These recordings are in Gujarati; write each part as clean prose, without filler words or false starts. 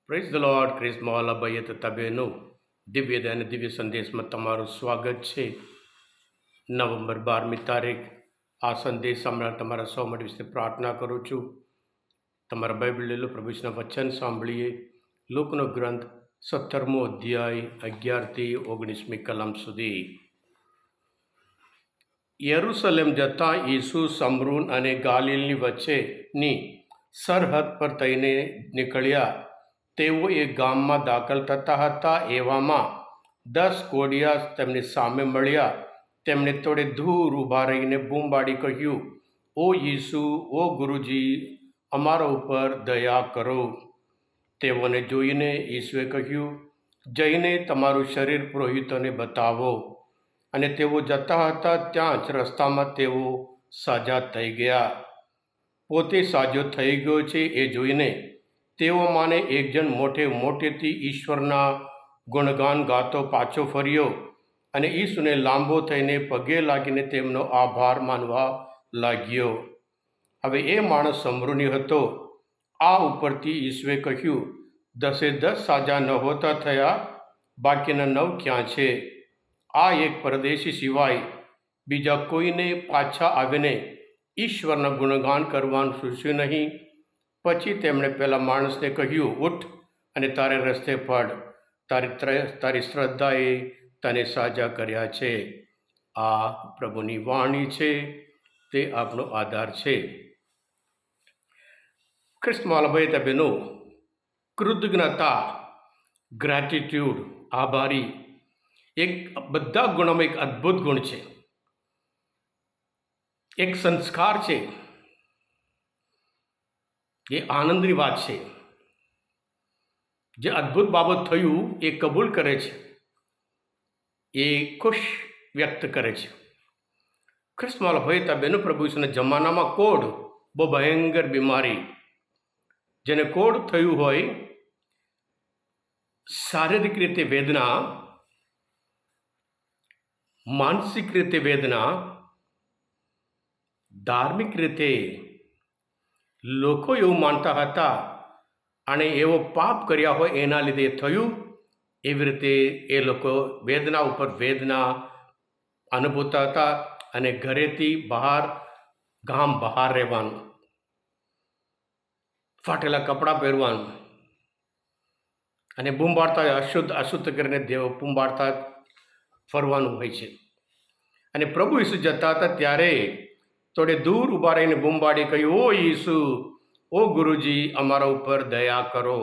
Praise the lord. ક્રિસ્મા વાલા ભાઈએ તથા બહેનો, દિવ્ય અને દિવ્ય સંદેશમાં તમારું સ્વાગત છે. નવેમ્બર 12મી તારીખ આ સંદેશ સાંભળવા તમારા સૌ માટે વિશે પ્રાર્થના કરું છું. તમારા બાઇબલ લેલો, પ્રભુના વચન સાંભળીએ. લોકનો ગ્રંથ 17મો અધ્યાય 11થી 19મી કલમ સુધી. યરુશલેમ જતા ઈસુ સમરૂન અને ગાલિલની વચ્ચેની સરહદ પર થઈને નીકળ્યા. તેઓ એક ગામમાં દાખલ થતા હતા. એવામાં 10 કોઢિયા તેમની સામે મળ્યા. તેમણે થોડે દૂર ઊભા રહીને બૂમ પાડી કહ્યું, ઓ ઈસુ, ઓ ગુરુજી, અમારા ઉપર દયા કરો. તેઓને જોઈને ઈસુએ કહ્યું, જઈને તમારું શરીર પુરોહિતોને બતાવો. અને તેઓ જતા હતા, ત્યાં જ રસ્તામાં તેઓ સાજા થઈ ગયા. પોતે સાજો થઈ ગયો છે એ જોઈને તેઓમાંને એક જણ મોટેથી ઈશ્વરના ગુણગાન ગાતો પાછો ફર્યો અને ઈસુને લાંબો થઈને પગે લાગીને તેમનો આભાર માનવા લાગ્યો. હવે એ માણસ સમરૂની હતો. આ ઉપરથી ઈસુએ કહ્યું, 10 સાજા નહોતા થયા, બાકીના 9 ક્યાં છે? આ એક પરદેશી સિવાય બીજા કોઈને પાછા આવીને ઈશ્વરના ગુણગાન કરવાનું સૂચ્યું નહીં. પછી તેમણે પેલા માણસને કહ્યું, ઉઠ અને તારે રસ્તે પડ, તારી શ્રદ્ધાએ તને સાજા કર્યા છે. આ પ્રભુની વાણી છે, તે આપણો આધાર છે. ક્રિસ્મા ભાઈ બહેનો, કૃતજ્ઞતા, ગ્રેટિટ્યૂડ, આભારી, એક બધા ગુણોમાં એક અદ્ભુત ગુણ છે, એક સંસ્કાર છે. એ આનંદની વાત છે. જે અદ્ભુત બાબત થયું એ કબૂલ કરે છે, એ ખુશ વ્યક્ત કરે છે. ક્રિસ્મા ભાઈ બહેનો, પ્રભુ ઈસુના જમાનામાં કોઢ બહુ ભયંકર બીમારી. જેને કોઢ થયું હોય, શારીરિક રીતે વેદના, માનસિક રીતે વેદના, ધાર્મિક રીતે લોકો એવું માનતા હતા અને એવો પાપ કર્યા હોય એના લીધે થયું. એવી રીતે એ લોકો વેદના ઉપર વેદના અનુભવતા હતા અને ઘરેથી બહાર, ગામ બહાર રહેવાનું, ફાટેલા કપડાં પહેરવાનું અને બૂંબાડતા, અશુદ્ધ કરીને દેવ બૂંબાડતા ફરવાનું હોય છે. અને પ્રભુ ઈસુ જતા હતા ત્યારે થોડે દૂર ઊભા રહીને બૂંબાડી કહ્યું, ઓ ઈસુ, ઓ ગુરુજી, અમારા ઉપર દયા કરો.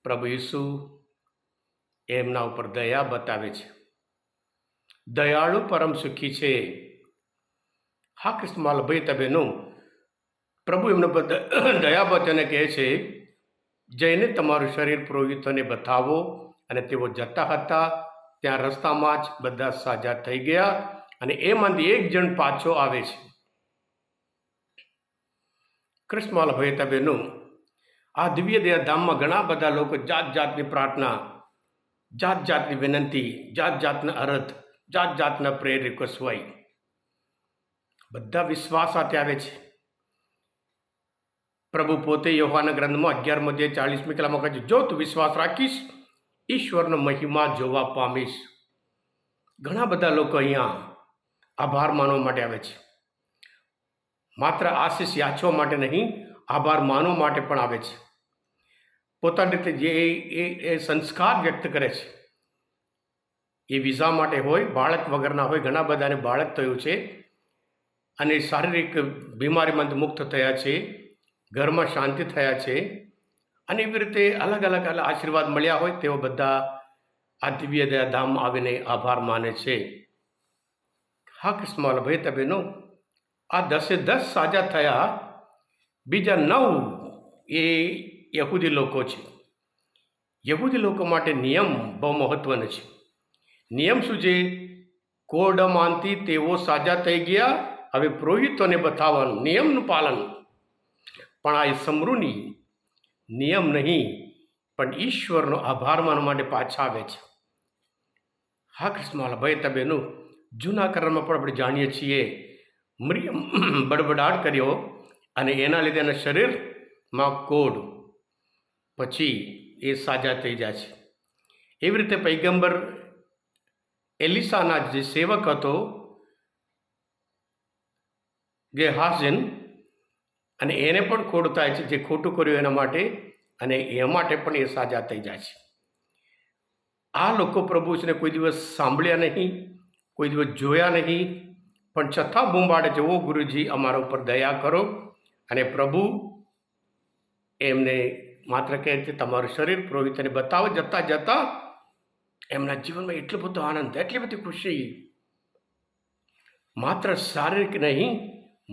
પ્રભુ ઈસુ એમના ઉપર દયા બતાવે છે. દયાળુ પરમ સુખી છે. હા ક્રિસ્મા ભાઈ બહેનો, પ્રભુ એમના પર દયા બતાવીને કહે છે, જઈને તમારું શરીર પુરોહિતોને બતાવો. અને તેઓ જતા હતા, ત્યાં રસ્તામાં જ બધા સાજા થઈ ગયા. અને એમાંથી એક જણ પાછો આવે છે. ક્રિસ્મા ભાઈ બહેનો, આ દિવ્ય ધામમાં ઘણા બધા લોકો જાત જાતની પ્રાર્થના, જાત જાતની વિનંતી, જાત જાતના અર્થ, જાત જાતના પ્રેયર રિક્વેસ્ટ હોય. બધા વિશ્વાસ સાથે આવે છે. પ્રભુ પોતે યોહાનના ગ્રંથમાં 11મો અધ્યાય 40મી કલમમાં કહે છે, જો તું વિશ્વાસ રાખીશ, ઈશ્વરનો મહિમા જોવા પામીશ. ઘણા બધા લોકો અહીંયા આભાર માનવા માટે આવે છે. માત્ર આશીષ યાચવા માટે નહીં, આભાર માનવા માટે પણ આવે છે. પોતાની રીતે જે એ સંસ્કાર વ્યક્ત કરે છે. એ વિઝા માટે હોય, બાળક વગરના હોય. ઘણા બધાને બાળક થયું છે અને શારીરિક બીમારીમાંથી મુક્ત થયા છે, ઘરમાં શાંતિ થયા છે અને એવી રીતે અલગ અલગ આશીર્વાદ મળ્યા હોય. તેઓ બધા આ દિવ્ય ધામમાં આવીને આભાર માને છે. હા ક્રિસ્મા ભાઈ બહેનો, આ 10 સાજા થયા. બીજા 9 એ યહૂદી લોકો છે. યહૂદી લોકો માટે નિયમ બહુ મહત્વનો છે. નિયમ શું છે? કોઢમાંથી તેઓ સાજા થઈ ગયા, હવે પુરોહિતોને બતાવવાનું, નિયમનું પાલન. પણ આ સમરૂની નિયમ નહીં, પણ ઈશ્વરનો આભાર માનવા માટે પાછા આવે છે. હા ક્રિસ્મા ભાઈ બહેનો, જૂના કરારમાં પણ આપણે જાણીએ છીએ, મરિયમ બડબડાટ કર્યો અને એના લીધે એના શરીરમાં કોઢ પછી એ સાજા થઈ જાય છે. એવી રીતે પૈગંબર એલિસાના જે સેવક હતો ગેહાઝન, અને એને પણ ખોટ થાય છે, જે ખોટું કર્યું એના માટે, અને એ માટે પણ એ સાજા થઈ જાય છે. આ લોકો પ્રભુ છે કોઈ દિવસ સાંભળ્યા નહીં, કોઈ દિવસ જોયા નહીં, પણ છતાં બૂંબાડે છે, ઓ ગુરુજી અમારા ઉપર દયા કરો. અને પ્રભુ એમને માત્ર કહે છે તમારું શરીર પુરોહિતને બતાવો. જતાં જતાં એમના જીવનમાં એટલો બધો આનંદ, એટલી બધી ખુશી, માત્ર શારીરિક નહીં,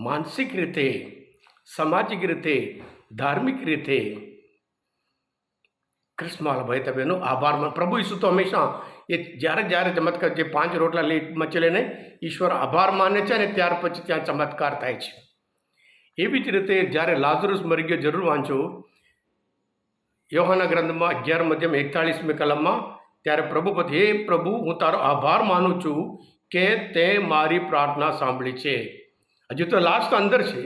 માનસિક રીતે, સામાજિક રીતે, ધાર્મિક રીતે. ક્રિસ્મસ ભાઈ તમે એનો આભાર માન. પ્રભુ ઈસુ તો હંમેશા એ જ્યારે ચમત્કાર, જે 5 રોટલા મચેલીને ઈશ્વર આભાર માને છે, અને ત્યાર પછી ત્યાં ચમત્કાર થાય છે. એવી જ રીતે જ્યારે લાઝરુસ મરી ગયો, જરૂર વાંચો યોહાના ગ્રંથમાં 11 અધ્યાય 41મી કલમમાં. ત્યારે પ્રભુ પછી, હે પ્રભુ, હું તારો આભાર માનું છું કે તે મારી પ્રાર્થના સાંભળી છે. હજુ તો લાશ તો અંદર છે,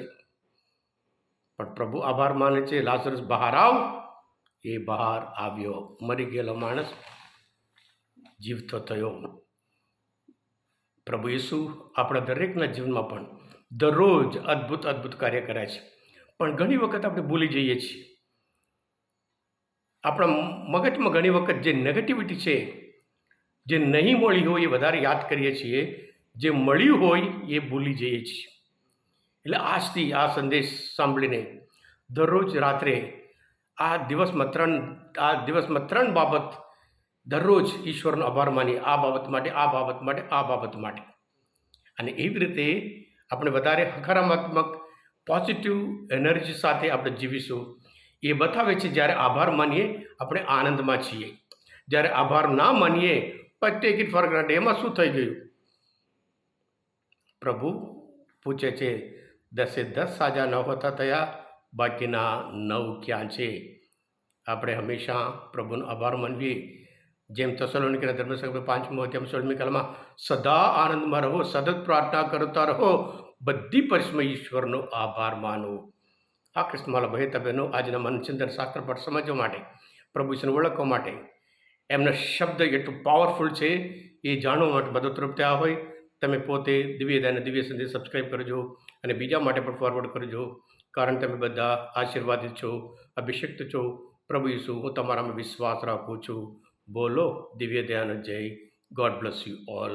પણ પ્રભુ આભાર માને છે. લાઝરસ બહાર આવ. એ બહાર આવ્યો. મરી ગયેલો માણસ જીવતો થયો. પ્રભુ ઈસુ આપણા દરેકના જીવનમાં પણ દરરોજ અદ્ભુત અદ્ભુત કાર્ય કરે છે. પણ ઘણી વખત આપણે ભૂલી જઈએ છીએ. આપણા મગજમાં ઘણી વખત જે નેગેટિવિટી છે, જે નહીં મળી હોય એ વધારે યાદ કરીએ છીએ, જે મળ્યું હોય એ ભૂલી જઈએ છીએ. એટલે આજથી આ સંદેશ સાંભળીને દરરોજ રાત્રે આ દિવસમાં 3 બાબત દરરોજ ઈશ્વરનો આભાર માનીએ. આ બાબત માટે, આ બાબત માટે, આ બાબત માટે. અને એવી રીતે આપણે વધારે હકારાત્મક પોઝિટિવ એનર્જી સાથે આપણે જીવીશું. એ બતાવે છે જ્યારે આભાર માનીએ આપણે આનંદમાં છીએ, જ્યારે આભાર ના માનીએ પણ ટેક ઇટ ફોર ગ્રાન્ટેડ, એમાં શું થઈ ગયું? પ્રભુ પૂછે છે 10 સાજા ન હોતા થયા, બાકીના 9 ક્યાં છે? આપણે હંમેશા પ્રભુનો આભાર માનવીએ. જેમ થેસલોનિકીના ધર્મશાસ્ત્ર 5મો અધ્યાય 16મી કલમમાં, સદા આનંદમાં રહો, સતત પ્રાર્થના કરતા રહો, બધી પરિસ્થિતિમાં ઈશ્વરનો આભાર માનો. આ ક્રિસ્મસ ભાઈ તબેનો આજના મનચંદર શાસ્ત્ર પર સમજવા માટે, પ્રભુ ઈશ્વરને ઓળખવા માટે, એમના શબ્દ એટલું પાવરફુલ છે એ જાણવા માટે મદદરૂપ થયા હોય. તમે પોતે દિવ્ય સંદેશ સબસ્ક્રાઈબ કરજો અને બીજા માટે પણ ફોરવર્ડ કરજો, કારણ તમે બધા આશીર્વાદિત છો, અભિષિક્ત છો. પ્રભુ ઈસુ, હું તમારામાં વિશ્વાસ રાખું છું. બોલો દિવ્ય દયાનો જય. God bless you all.